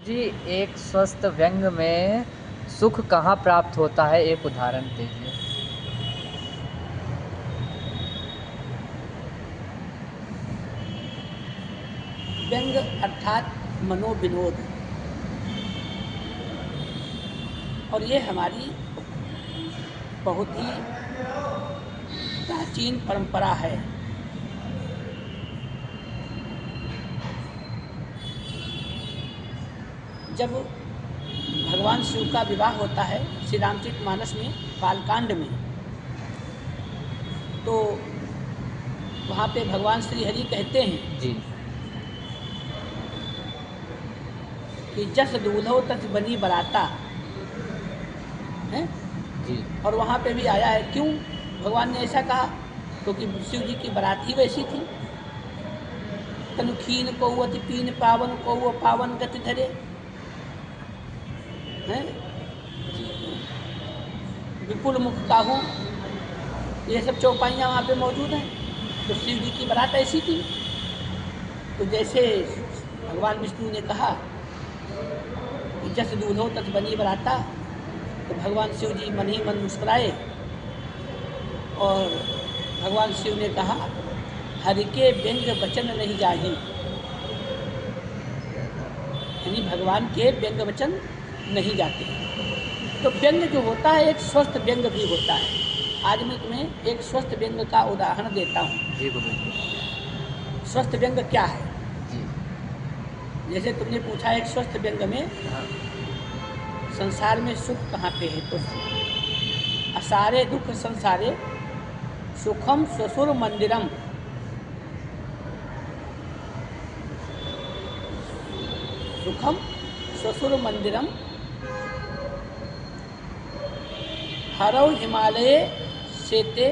जी, एक स्वस्थ व्यंग में सुख कहाँ प्राप्त होता है, एक उदाहरण दीजिए? व्यंग अर्थात मनोविनोद। और ये हमारी बहुत ही प्राचीन परंपरा है। जब भगवान शिव का विवाह होता है श्री रामचरितमानस में बालकांड में, तो वहाँ पे भगवान श्री हरि कहते हैं जी। कि जस दूल्हो तस बनी बराता है। जी। और वहाँ पे भी आया है, क्यों भगवान ने ऐसा कहा? क्योंकि शिव जी की बारात ही वैसी थी। तनुखीन को अति पीन पावन को वो पावन गति धरे हैं। जी। विपुल मुख काहू, ये सब चौपाइयाँ वहाँ पे मौजूद हैं। तो शिव जी की बारात ऐसी थी। तो जैसे भगवान विष्णु ने कहा कि जस दूल्हो तस बनी बराता, तो भगवान शिव जी मन ही मन मुस्कुराए और भगवान शिव ने कहा, हरि के व्यंग वचन नहीं जाही। यानी भगवान के व्यंग वचन नहीं जाते। तो व्यंग जो होता है एक स्वस्थ व्यंग भी होता है। आज मैं तुम्हें एक स्वस्थ व्यंग का उदाहरण देता हूँ। जी, बोलिए। स्वस्थ व्यंग क्या है? जी। जैसे तुमने पूछा एक स्वस्थ व्यंग में हाँ। संसार में सुख कहाँ पे है, तो असारे दुख संसारे सुखम ससुर मंदिरम। सुखम ससुर मंदिरम हरौ हिमालय सेते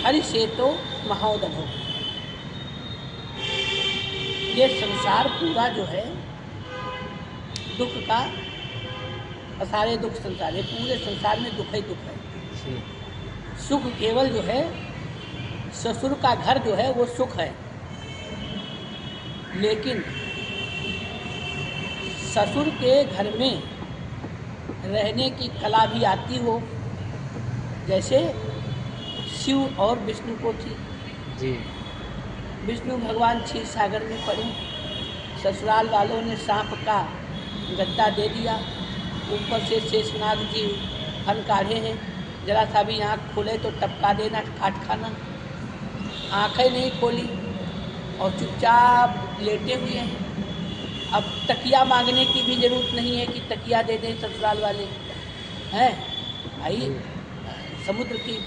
हरि सेतो महोदधो। ये संसार पूरा जो है दुख का, सारे दुख संसार है, पूरे संसार में दुख ही दुख है। जी। सुख केवल जो है ससुर का घर जो है वो सुख है। लेकिन ससुर के घर में रहने की कला भी आती हो, जैसे शिव और विष्णु को थी। जी। विष्णु भगवान क्षीर सागर में पड़े, ससुराल वालों ने सांप का गद्दा दे दिया, ऊपर से शेषनाग जी फन काढ़े हैं, जरा सा भी आँख खोले तो टपका देना, काट खाना। आँखें नहीं खोली और चुपचाप लेटे हुए हैं। अब तकिया मांगने की भी ज़रूरत नहीं है कि तकिया दे दें ससुराल वाले हैं भाई। जी। समुद्र की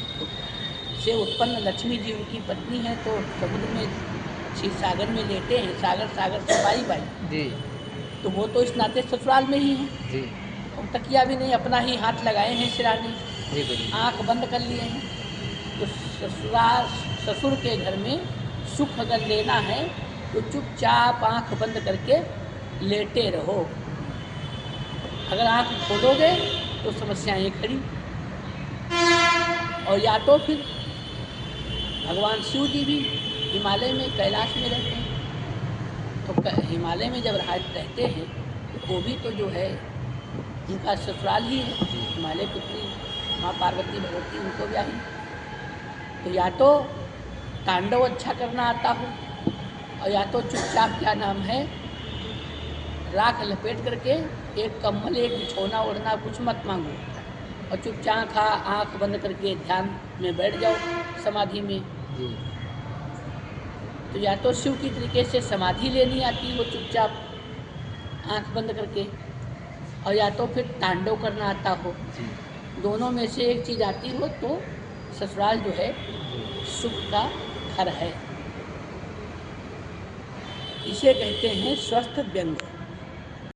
से उत्पन्न लक्ष्मी जी उनकी पत्नी है, तो समुद्र में क्षीर सागर में लेटे हैं, सागर सागर से बाई बाई। जी। तो वो तो इस नाते ससुराल में ही है। जी। और तकिया भी नहीं, अपना ही हाथ लगाए हैं सिराने, जी, बोलिए। आँख बंद कर लिए हैं। तो ससुराल ससुर के घर में सुख अगर लेना है तो चुपचाप आँख बंद करके लेटे रहो। अगर आँख खोलोगे तो समस्याएं खड़ी। और या तो फिर भगवान शिव जी भी हिमालय में कैलाश में रहते हैं। तो हिमालय में जब रहते हैं तो वो भी तो जो है उनका ससुराल ही है। जी। हिमालय पुत्री माँ पार्वती भगवती उनको ब्याही। तो या तो तांडव अच्छा करना आता हो, और या तो चुपचाप क्या नाम है राख लपेट करके एक कम्बल एक बिछौना ओढ़ना, कुछ मत मांगो और चुपचाप आँख बंद करके ध्यान में बैठ जाओ समाधि में। जी। तो या तो शिव की तरीके से समाधि लेनी आती हो चुपचाप आँख बंद करके, और या तो फिर तांडव करना आता हो। जी। दोनों में से एक चीज़ आती हो तो ससुराल जो है जी। सुख का घर है। इसे कहते हैं स्वस्थ व्यंग।